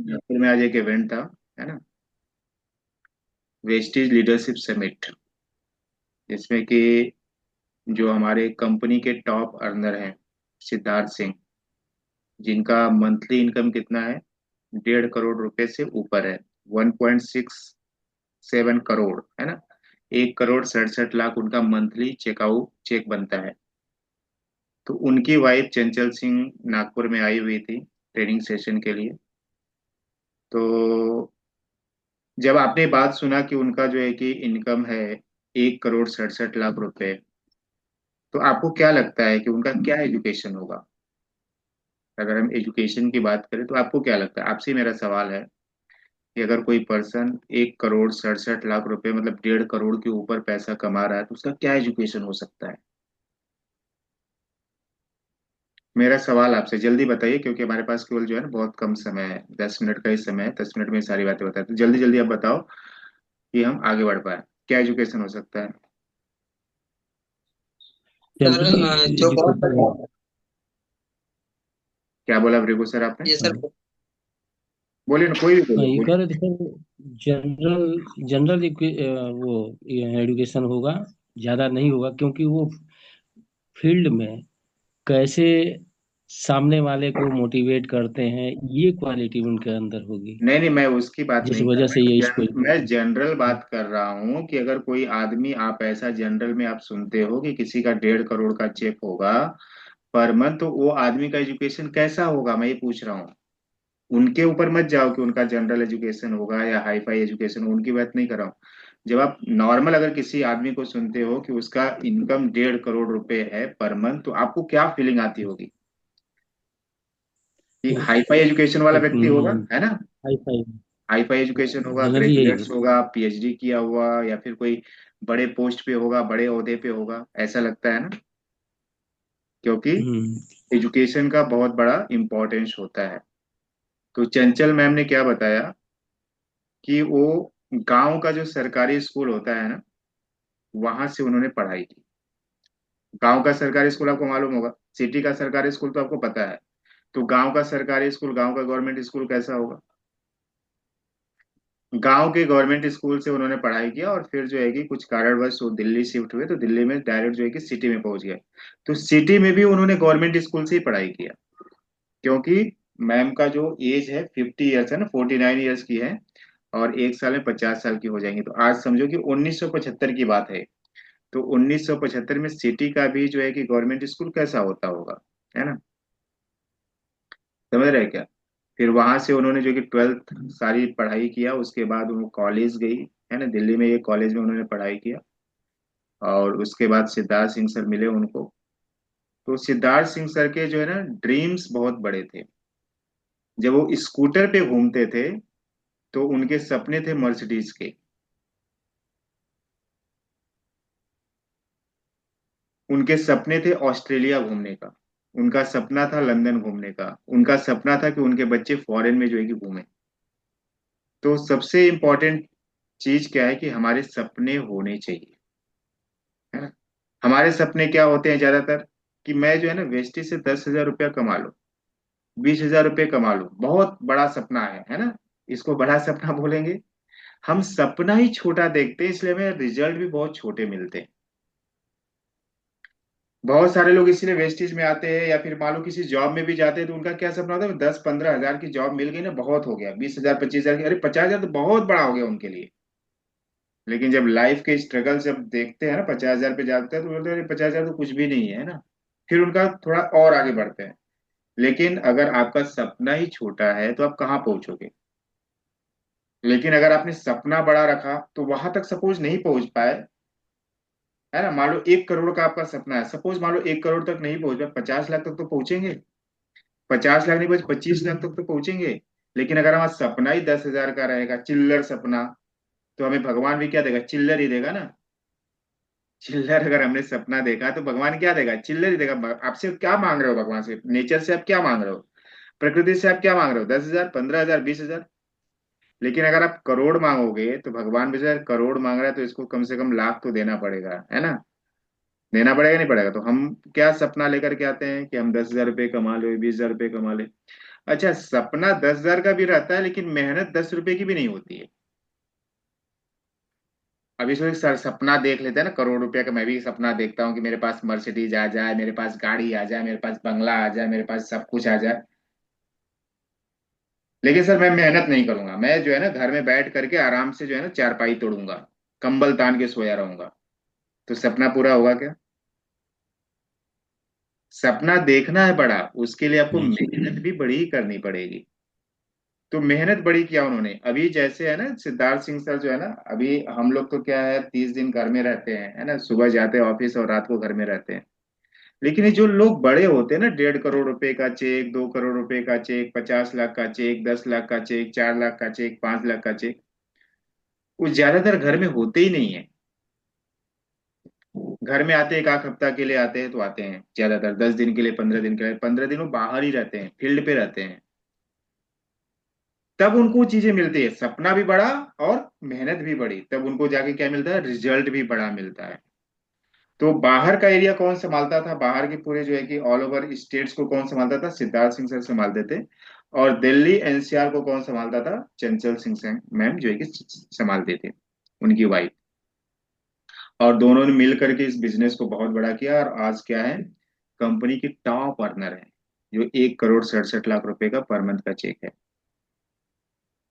नागपुर में आज एक इवेंट था, है ना, वेस्टीज लीडरशिप समिट, जिसमें कि जो हमारे कंपनी के टॉप अर्नर हैं, सिद्धार्थ सिंह, जिनका मंथली इनकम कितना है, 1.5 करोड़ रुपए से ऊपर है। 1.67 करोड़, है ना। 1 करोड़ 67 लाख उनका मंथली चेकआउट चेक बनता है। तो उनकी वाइफ चंचल सिंह नागपुर में आई हुई थी ट्रेनिंग सेशन के लिए। तो जब आपने बात सुना कि उनका जो है कि इनकम है 1 करोड़ 67 लाख रुपए, तो आपको क्या लगता है कि उनका क्या एजुकेशन होगा? अगर हम एजुकेशन की बात करें तो आपको क्या लगता है? आपसे मेरा सवाल है कि अगर कोई पर्सन 1 करोड़ 67 लाख रुपए, मतलब 1.5 करोड़ के ऊपर पैसा कमा रहा है, तो उसका क्या एजुकेशन हो सकता है? मेरा सवाल आपसे जल्दी बताइए, क्योंकि हमारे पास केवल जो है ना बहुत कम समय है, 10 मिनट का ही समय है। 10 मिनट में सारी बातें बताए तो जल्दी जल्दी आप बताओ कि हम आगे बढ़ पाए। क्या एजुकेशन हो सकता है? सर सर, जो बहुत एजुकेशन है। क्या बोला रिगु सर आपने? ये सर बोलिए ना, कोई भी हाँ, बोलिए, ये कह बोलिए। रहे थे सर, जनरल जनरल वो एजुकेशन होगा, ज्यादा नहीं होगा, क्योंकि वो फील्ड में कैसे सामने वाले को मोटिवेट करते हैं, ये क्वालिटी उनके अंदर होगी, नहीं नहीं, मैं उसकी बात जिस नहीं कर वजह से ये इसको। रहा। मैं जनरल बात कर रहा हूँ कि अगर कोई आदमी, आप ऐसा जनरल में आप सुनते हो कि किसी का 1.5 करोड़ का चेक होगा पर मंथ, तो वो आदमी का एजुकेशन कैसा होगा, मैं ये पूछ रहा हूँ। उनके ऊपर मत जाओ कि उनका जनरल एजुकेशन होगा या हाई फाई एजुकेशन, उनकी बात नहीं कर रहा हूँ। जब आप नॉर्मल अगर किसी आदमी को सुनते हो कि उसका इनकम 1.5 करोड़ रुपए है पर मंथ, तो आपको क्या फीलिंग आती होगी? कि तो हाई फाई एजुकेशन वाला एक व्यक्ति होगा, है ना। Hi fi hi fi education होगा, जनरली यही ग्रेजुएट्स होता होगा, पीएचडी किया हुआ, या फिर कोई बड़े पोस्ट पे होगा, बड़े ओहदे पे होगा, ऐसा लगता है ना। क्योंकि है। एजुकेशन का बहुत बड़ा इंपॉर्टेंस होता है। तो चंचल मैम ने क्या बताया कि वो गांव का जो सरकारी स्कूल होता है ना, वहां से उन्होंने पढ़ाई की। गांव का सरकारी स्कूल आपको मालूम होगा, सिटी का सरकारी स्कूल तो आपको पता है। तो गांव का सरकारी स्कूल, गांव का गवर्नमेंट स्कूल कैसा होगा? गांव के गवर्नमेंट स्कूल से उन्होंने पढ़ाई किया और फिर जो है कि कुछ कारणवश वो दिल्ली शिफ्ट हुए, तो दिल्ली में डायरेक्ट जो है कि सिटी में पहुंच गए। तो सिटी में भी उन्होंने गवर्नमेंट स्कूल से ही पढ़ाई किया। क्योंकि मैम का जो एज है 50 ईयर्स है ना, 49 ईयर्स की है, और एक साल में 50 साल की हो जाएंगी। तो आज समझो कि 1975 की बात है। तो 1975 में सिटी का भी जो है कि गवर्नमेंट स्कूल कैसा होता होगा, है ना। समझ रहे हैं क्या? फिर वहां से उन्होंने जो कि 12th सारी पढ़ाई किया, उसके बाद वो कॉलेज गई, है ना, दिल्ली में एक कॉलेज में उन्होंने पढ़ाई किया। और उसके बाद सिद्धार्थ सिंह सर मिले उनको। तो सिद्धार्थ सिंह सर के जो है ना ड्रीम्स बहुत बड़े थे। जब वो स्कूटर पे घूमते थे तो उनके सपने थे मर्सिडीज के। उनके सपने थे ऑस्ट्रेलिया घूमने का। उनका सपना था लंदन घूमने का। उनका सपना था कि उनके बच्चे फॉरेन में जो है कि घूमें। तो सबसे इम्पोर्टेंट चीज क्या है कि हमारे सपने होने चाहिए, है ना। हमारे सपने क्या होते हैं ज्यादातर? कि मैं जो है ना वेस्टी से 10,000 रुपया कमा लूं, 20,000 रुपये कमा लूं, बहुत बड़ा सपना है ना। इसको बड़ा सपना बोलेंगे। हम सपना ही छोटा देखते हैं, इसलिए हमें रिजल्ट भी बहुत छोटे मिलते हैं। बहुत सारे लोग इसीलिए वेस्टेज में आते हैं, या फिर मान लो किसी जॉब में भी जाते हैं, तो उनका क्या सपना होता है, 10-15 हजार की जॉब मिल गई ना, बहुत हो गया। 20,000 25,000 की, अरे 50,000 तो बहुत बड़ा हो गया उनके लिए। लेकिन जब लाइफ के स्ट्रगल जब देखते हैं ना, 50,000 पे जाते हैं, तो बोलते हैं अरे 50,000 तो कुछ भी नहीं है ना। फिर उनका थोड़ा और आगे बढ़ते हैं। लेकिन अगर आपका सपना ही छोटा है तो आप कहाँ पहुंचोगे? लेकिन अगर आपने सपना बड़ा रखा तो वहां तक सपोज नहीं पहुंच पाए, है ना। मान लो 1 करोड़ का आपका सपना है, सपोज मान लो 1 करोड़ तक नहीं पहुंच पाए, 50 लाख तक तो पहुंचेंगे। 50 लाख नहीं पहुंचे, 25 लाख तक तो पहुंचेंगे। लेकिन अगर हमारा सपना ही 10,000 का रहेगा, चिल्लर सपना, तो हमें भगवान भी क्या देगा? चिल्लर ही देगा ना। चिल्लर अगर हमने सपना देखा तो भगवान क्या देगा? चिल्लर ही देगा। आपसे क्या मांग रहे हो भगवान से? नेचर से आप क्या मांग रहे हो? प्रकृति से आप क्या मांग रहे हो? 10,000, 15,000, 20,000। लेकिन अगर आप करोड़ मांगोगे तो भगवान भी जो है करोड़ मांग रहा है, तो इसको कम से कम लाख तो देना पड़ेगा, है ना। देना पड़ेगा नहीं पड़ेगा? तो हम क्या सपना लेकर के आते हैं कि हम 10,000 रुपये कमा ले, 20,000 रुपये कमा ले। अच्छा, सपना 10,000 का भी रहता है, लेकिन मेहनत 10 रुपए की भी नहीं होती है। अभी सो एक सपना देख लेते हैं ना, करोड़ रुपया का। मैं भी सपना देखता हूँ कि मेरे पास मर्सिडीज आ जाए, मेरे पास गाड़ी आ जाए, मेरे पास बंगला आ जाए, मेरे पास सब कुछ आ जाए। लेकिन सर मैं मेहनत नहीं करूंगा, मैं जो है ना घर में बैठ करके आराम से जो है ना चारपाई तोड़ूंगा, कंबल तान के सोया रहूंगा। तो सपना पूरा होगा क्या? सपना देखना है बड़ा, उसके लिए आपको नहीं। मेहनत भी बड़ी ही करनी पड़ेगी। तो मेहनत बड़ी किया उन्होंने। अभी जैसे है ना सिद्धार्थ सिंह सर जो है ना, अभी हम लोग तो क्या है 30 दिन घर में रहते हैं, है ना, सुबह जाते हैं ऑफिस और रात को घर में रहते हैं। लेकिन ये जो लोग बड़े होते हैं ना, 1.5 करोड़ रुपए का चेक, 2 करोड़ रुपए का चेक, 50 लाख का चेक, 10 लाख का चेक, 4 लाख का चेक, 5 लाख का चेक, वो ज्यादातर घर में होते ही नहीं है। घर में आते एक आध हफ्ता के लिए आते हैं तो आते हैं, ज्यादातर 10 दिन के लिए, 15 दिन के लिए। 15 दिन वो बाहर ही रहते हैं, फील्ड पे रहते हैं। तब उनको चीजें मिलती है, सपना भी बड़ा और मेहनत भी बड़ी, तब उनको जाके क्या मिलता है, रिजल्ट भी बड़ा मिलता है। तो बाहर का एरिया कौन संभालता था, बाहर के पूरे जो है कि ऑल ओवर स्टेट्स को कौन संभालता था, सिद्धार्थ सिंह सर संभालते थे। और दिल्ली एनसीआर को कौन संभालता था, चंचल सिंह मैम जो है कि संभालते थे, उनकी वाइफ। और दोनों ने मिल करके इस बिजनेस को बहुत बड़ा किया, और आज क्या है, कंपनी की टॉप अर्नर है, जो 1,67,68,00,000 रुपए का पर मंथ का चेक है।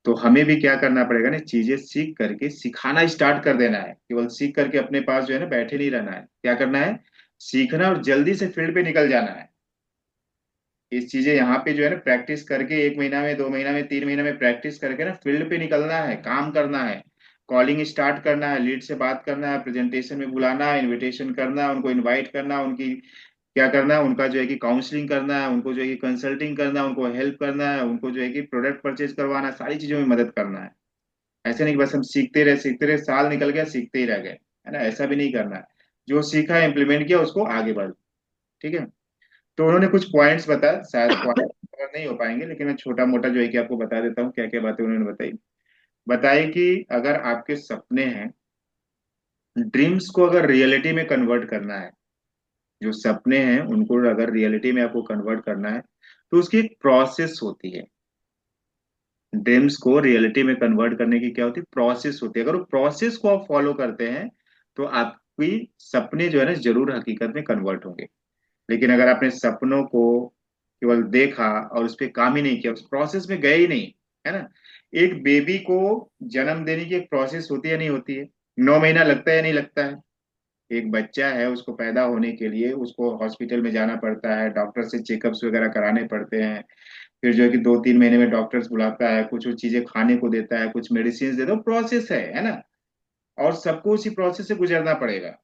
तो हमें भी क्या करना पड़ेगा ना, चीजें सीख करके सिखाना स्टार्ट कर देना है। केवल सीख करके अपने पास जो है ना बैठे नहीं रहना है, क्या करना है, सीखना और जल्दी से फील्ड पे निकल जाना है। इस चीजें यहाँ पे जो है ना प्रैक्टिस करके, 1 महीना में, 2 महीना में, 3 महीना में प्रैक्टिस करके ना फील्ड पे निकलना है, काम करना है। कॉलिंग स्टार्ट करना है, लीड से बात करना है, प्रेजेंटेशन में बुलाना है, इनविटेशन करना है, उनको इनवाइट करना है, उनकी क्या करना है, उनका जो है कि काउंसलिंग करना है, उनको जो है कि कंसल्टिंग करना है, उनको हेल्प करना है, उनको जो है कि प्रोडक्ट परचेज करवाना है, सारी चीजों में मदद करना है। ऐसे नहीं कि बस हम सीखते रहे, साल निकल गया सीखते ही रह गए, है ना, ऐसा भी नहीं करना है। जो सीखा इम्प्लीमेंट किया उसको आगे बढ़। ठीक है। तो उन्होंने कुछ पॉइंट्स बताया, शायद पॉइंट कवर नहीं हो पाएंगे, लेकिन मैं छोटा मोटा जो है कि आपको बता देता हूँ क्या क्या बातें उन्होंने बताई। बताई कि अगर आपके सपने हैं, ड्रीम्स को अगर रियलिटी में कन्वर्ट करना है, जो सपने हैं उनको अगर रियलिटी में आपको कन्वर्ट करना है, तो उसकी एक प्रोसेस होती है। ड्रीम्स को रियलिटी में कन्वर्ट करने की क्या होती है, प्रोसेस होती है। अगर वो प्रोसेस को आप फॉलो करते हैं, तो आपकी सपने जो है ना जरूर हकीकत में कन्वर्ट होंगे। लेकिन अगर आपने सपनों को केवल देखा और उस पर काम ही नहीं किया, उस प्रोसेस में गए ही नहीं, है ना। एक बेबी को जन्म देने की एक प्रोसेस होती है नहीं होती है, 9 महीना लगता है या नहीं लगता है। एक बच्चा है, उसको पैदा होने के लिए उसको हॉस्पिटल में जाना पड़ता है, डॉक्टर से चेकअप्स वगैरह कराने पड़ते हैं। फिर जो है कि 2-3 महीने में डॉक्टर्स बुलाता है, कुछ वो चीजें खाने को देता है, कुछ मेडिसिन देता है, प्रोसेस है ना। और सबको उसी प्रोसेस से गुजरना पड़ेगा।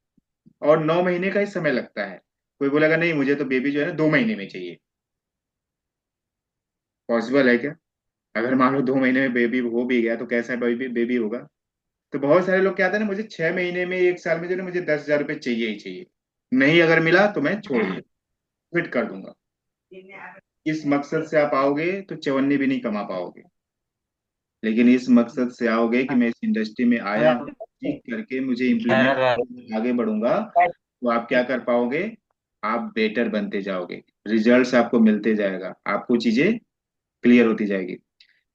और 9 महीने का ही समय लगता है। कोई बोलेगा नहीं मुझे तो बेबी जो है ना 2 महीने में चाहिए। पॉसिबल है क्या? अगर मान लो 2 महीने में बेबी हो भी गया तो कैसा बेबी बेबी होगा? तो बहुत सारे लोग क्या आते हैं ना, मुझे 6 महीने में, 1 साल में जो है ना मुझे 10,000 रुपये चाहिए ही चाहिए। नहीं अगर मिला तो मैं छोड़ दूँ, क्विट कर दूंगा। इस मकसद से आप आओगे तो चवन्नी भी नहीं कमा पाओगे। लेकिन इस मकसद से आओगे कि मैं इस इंडस्ट्री में आया हूँ, सीख करके मुझे इम्प्लीमेंट आगे बढ़ूंगा, तो आप क्या कर पाओगे, आप बेटर बनते जाओगे, रिजल्ट्स आपको मिलते जाएगा, आपको चीजें क्लियर होती जाएगी।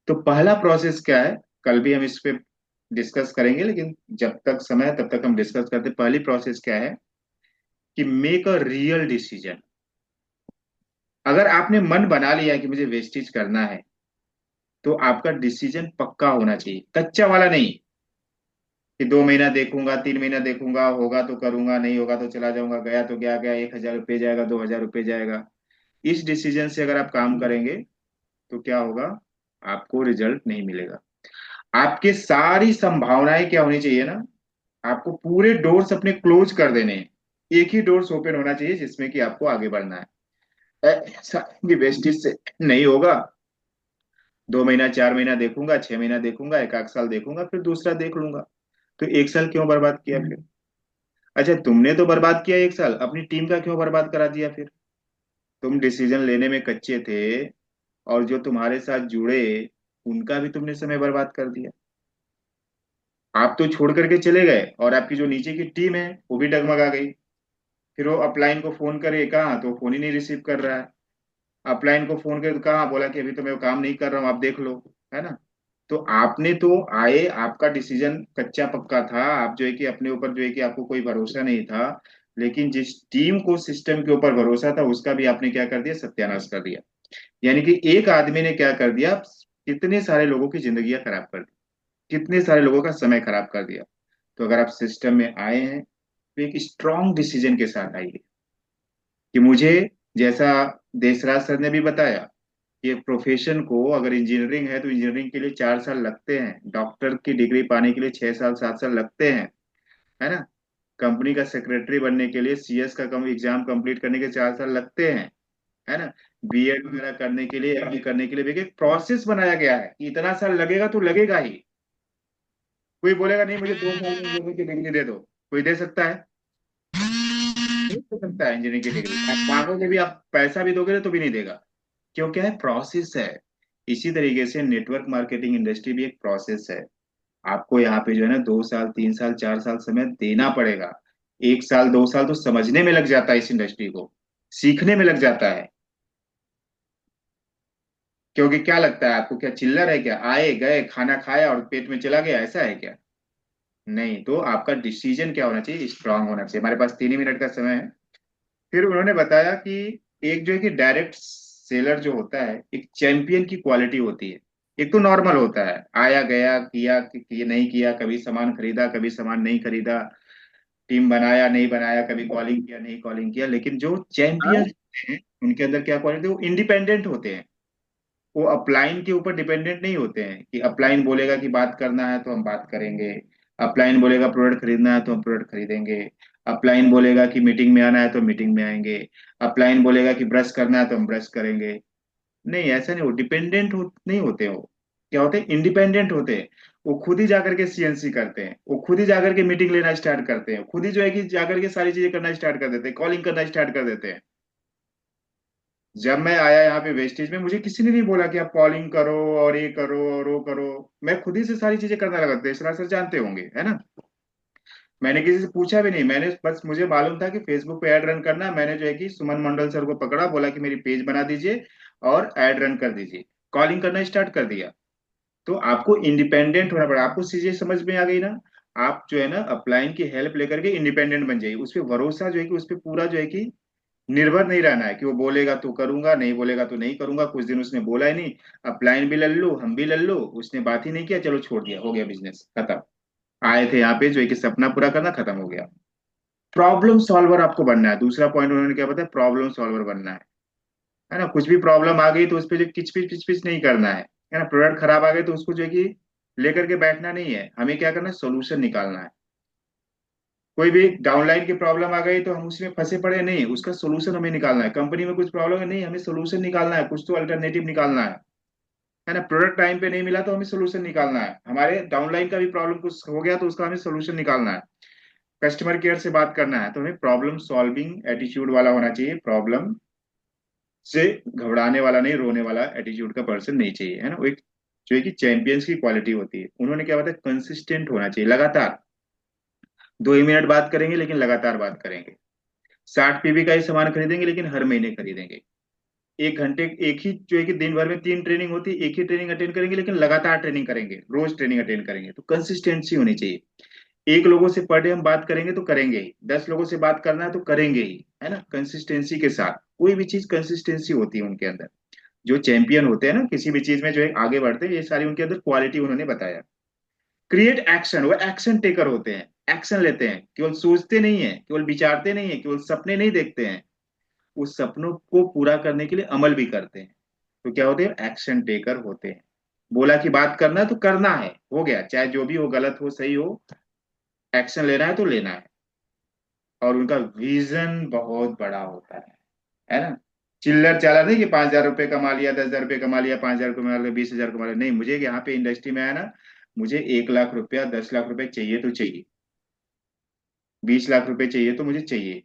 तो पहला प्रोसेस क्या है, कल भी हम इस पे डिस्कस करेंगे, लेकिन जब तक समय है तब तक हम डिस्कस करते हैं। पहली प्रोसेस क्या है कि मेक अ रियल डिसीजन। अगर आपने मन बना लिया है कि मुझे वेस्टेज करना है, तो आपका डिसीजन पक्का होना चाहिए, कच्चा वाला नहीं कि 2 महीना देखूंगा, 3 महीना देखूंगा, होगा तो करूंगा, नहीं होगा तो चला जाऊंगा, गया तो गया गया, 1,000 रुपये जाएगा, 2,000 रुपये जाएगा। इस डिसीजन से अगर आप काम करेंगे तो क्या होगा, आपको रिजल्ट नहीं मिलेगा। आपके सारी संभावनाएं क्या होनी चाहिए ना, आपको पूरे डोर्स अपने क्लोज कर देने हैं, एक ही डोर्स ओपन होना चाहिए जिसमें कि आपको आगे बढ़ना है। ऐसा कि वेस्टेज से नहीं होगा, 2 महीना 4 महीना देखूंगा, 6 महीना देखूंगा, एक आध साल देखूंगा, फिर दूसरा देख लूंगा। तो 1 साल क्यों बर्बाद किया फिर? अच्छा तुमने तो बर्बाद किया 1 साल, अपनी टीम का क्यों बर्बाद करा दिया फिर? तुम डिसीजन लेने में कच्चे थे, और जो तुम्हारे साथ जुड़े उनका भी तुमने समय बर्बाद कर दिया। आप तो छोड़ करके चले गए, और आपकी जो नीचे की टीम है वो भी डगमगा गई। फिर वो अपलाइन को फोन करे, कहा तो फोन ही नहीं रिसीव कर रहा है। अपलाइन को फोन करके कहा, बोला कि अभी तो मैं वो काम नहीं कर रहा हूँ, आप देख लो, है ना। तो आपने तो आए, आपका डिसीजन कच्चा पक्का था, आप जो है कि अपने ऊपर जो है कि आपको कोई भरोसा नहीं था, लेकिन जिस टीम को सिस्टम के ऊपर भरोसा था उसका भी आपने क्या कर दिया, सत्यानाश कर दिया। यानी कि एक आदमी ने क्या कर दिया, कितने सारे लोगों की जिंदगियां खराब कर दी, कितने सारे लोगों का समय खराब कर दिया। तो अगर आप सिस्टम में आए हैं तो एक स्ट्रांग डिसीजन के साथ आइए कि मुझे, जैसा देसराज सर ने भी बताया, कि प्रोफेशन को अगर इंजीनियरिंग है तो इंजीनियरिंग के लिए 4 साल लगते हैं, डॉक्टर की डिग्री पाने के लिए 6 साल 7 साल लगते हैं, है ना। कंपनी का सेक्रेटरी बनने के लिए सीएस का कम एग्जाम कंप्लीट करने के 4 साल लगते हैं, है ना। बीएड वगैरह करने के लिए, एमए करने के लिए भी एक प्रोसेस बनाया गया है कि इतना साल लगेगा तो लगेगा ही। कोई बोलेगा नहीं मुझे 2 साल में इंजीनियरिंग की डिग्री दे दो, कोई दे सकता है? नहीं दे सकता है इंजीनियरिंग की डिग्री, आप मांगोगे भी, आप पैसा भी दोगे तो भी नहीं देगा। क्यों? क्या है, प्रोसेस है। इसी तरीके से नेटवर्क मार्केटिंग इंडस्ट्री भी एक प्रोसेस है। आपको यहाँ पे जो है ना 2 साल 3 साल 4 साल समय देना पड़ेगा। 1 साल 2 साल तो समझने में लग जाता है इस इंडस्ट्री को, सीखने में लग जाता है। क्योंकि क्या लगता है आपको, क्या चिल्लर है क्या, आए गए खाना खाया और पेट में चला गया, ऐसा है क्या? नहीं, तो आपका डिसीजन क्या होना चाहिए, स्ट्रांग होना चाहिए। हमारे पास 3 ही मिनट का समय है। फिर उन्होंने बताया कि एक जो है कि डायरेक्ट सेलर जो होता है, एक चैंपियन की क्वालिटी होती है। एक तो नॉर्मल होता है, आया गया किया कि नहीं किया, कभी सामान खरीदा कभी सामान नहीं खरीदा, टीम बनाया नहीं बनाया, कभी कॉलिंग किया नहीं कॉलिंग किया। लेकिन जो चैंपियंस होते हैं उनके अंदर क्या क्वालिटी, वो इंडिपेंडेंट होते हैं। वो अपलाइन के ऊपर डिपेंडेंट नहीं होते हैं कि अपलाइन बोलेगा कि बात करना है तो हम बात करेंगे, अपलाइन बोलेगा प्रोडक्ट खरीदना है तो हम प्रोडक्ट खरीदेंगे, अपलाइन बोलेगा कि मीटिंग में आना है तो मीटिंग में आएंगे, अपलाइन बोलेगा कि ब्रश करना है तो हम ब्रश करेंगे। नहीं, ऐसा नहीं, वो डिपेंडेंट नहीं होते हो। क्या होते हैं, इंडिपेंडेंट होते हैं। वो खुद ही जाकर के सीएनसी करते हैं, वो खुद ही जाकर के मीटिंग लेना स्टार्ट करते हैं, खुद ही जो है कि जाकर के सारी चीजें करना स्टार्ट कर देते हैं, कॉलिंग करना स्टार्ट कर देते हैं। जब मैं आया यहाँ पे वेस्टेज में, मुझे किसी ने नहीं बोला कि आप कॉलिंग करो और ये करो और वो करो। मैं खुद ही से सारी चीजें करने लगा, देशराज सर जानते होंगे, है ना। मैंने किसी से पूछा भी नहीं, मैंने बस, मुझे मालूम था कि फेसबुक पे ऐड रन करना है। मैंने जो है कि सुमन मंडल सर को पकड़ा, बोला कि मेरी पेज बना दीजिए और ऐड रन कर दीजिए, कॉलिंग करना स्टार्ट कर दिया। तो आपको इंडिपेंडेंट होना पड़ा, आपको चीजें समझ में आ गई ना। आप जो है ना अपलाइन की हेल्प लेकर के इंडिपेंडेंट बन जाइए, उस पर भरोसा जो है कि उस पर पूरा जो है कि निर्भर नहीं रहना है कि वो बोलेगा तो करूंगा, नहीं बोलेगा तो नहीं करूंगा। कुछ दिन उसने बोला ही नहीं, अपलाइन भी लल्लू हम भी लल्लू, उसने बात ही नहीं किया, चलो छोड़ दिया, हो गया बिजनेस खत्म। आए थे यहाँ पे जो है कि सपना पूरा करना, खत्म हो गया। प्रॉब्लम सॉल्वर आपको बनना है, दूसरा पॉइंट उन्होंने क्या बताया, प्रॉब्लम सॉल्वर बनना है ना। कुछ भी प्रॉब्लम आ गई तो उस पर जो किचपिच पिचपिच नहीं करना है ना। प्रोडक्ट खराब आ गए तो उसको जो है कि लेकर के बैठना नहीं है, हमें क्या करना है, सोल्यूशन निकालना है। कोई भी डाउनलाइन की प्रॉब्लम आ गई तो हम उसमें फंसे पड़े नहीं, उसका सोल्यूशन हमें निकालना है। कंपनी में कुछ प्रॉब्लम है, नहीं, हमें सोल्यूशन निकालना है, कुछ तो अल्टरनेटिव निकालना है ना। प्रोडक्ट टाइम पे नहीं मिला तो हमें सोल्यूशन निकालना है, हमारे डाउनलाइन का भी प्रॉब्लम कुछ हो गया तो उसका हमें सोल्यूशन निकालना है। कस्टमर केयर से बात करना है तो हमें प्रॉब्लम सॉल्विंग एटीट्यूड वाला होना चाहिए, प्रॉब्लम से घबराने वाला नहीं, रोने वाला एटीट्यूड का पर्सन नहीं चाहिए, है ना। वो एक जो है कि चैंपियंस की क्वालिटी होती है। उन्होंने क्या बताया, कंसिस्टेंट होना चाहिए, लगातार। 2 ही मिनट बात करेंगे लेकिन लगातार बात करेंगे। 60 पीवी का ही सामान खरीदेंगे लेकिन हर महीने खरीदेंगे। 1 घंटे, एक ही जो है कि दिन भर में 3 ट्रेनिंग होती है, एक ही ट्रेनिंग अटेंड करेंगे लेकिन लगातार ट्रेनिंग करेंगे, रोज ट्रेनिंग अटेंड करेंगे। तो कंसिस्टेंसी होनी चाहिए। एक लोगों से पर डे हम बात करेंगे तो करेंगे ही, 10 लोगों से बात करना है तो करेंगे ही, है ना। कंसिस्टेंसी के साथ कोई भी चीज कंसिस्टेंसी होती है उनके अंदर। जो चैंपियन होते हैं ना किसी भी चीज में, जो है आगे बढ़ते हैं, ये सारी उनके अंदर क्वालिटी उन्होंने बताया। क्रिएट एक्शन, वो एक्शन टेकर होते हैं, एक्शन लेते हैं, केवल सोचते नहीं है, केवल विचारते नहीं है, केवल सपने नहीं देखते हैं, उस सपनों को पूरा करने के लिए अमल भी करते हैं। तो क्या होते हैं, एक्शन टेकर होते हैं। बोला कि बात करना है तो करना है, हो गया, चाहे जो भी हो, गलत हो सही हो, एक्शन लेना है तो लेना है। और उनका विजन बहुत बड़ा होता है ना। चिल्लर चाला नहीं कि 5,000 रुपये कमा लिया, 10,000 रुपये कमा लिया, 5,000 कमा लिया, 20,000 कमा लिया, नहीं, मुझे यहाँ पे इंडस्ट्री में आया ना, मुझे 1 लाख रुपया 10 लाख रुपए चाहिए तो चाहिए, 20 लाख रुपए चाहिए तो मुझे चाहिए।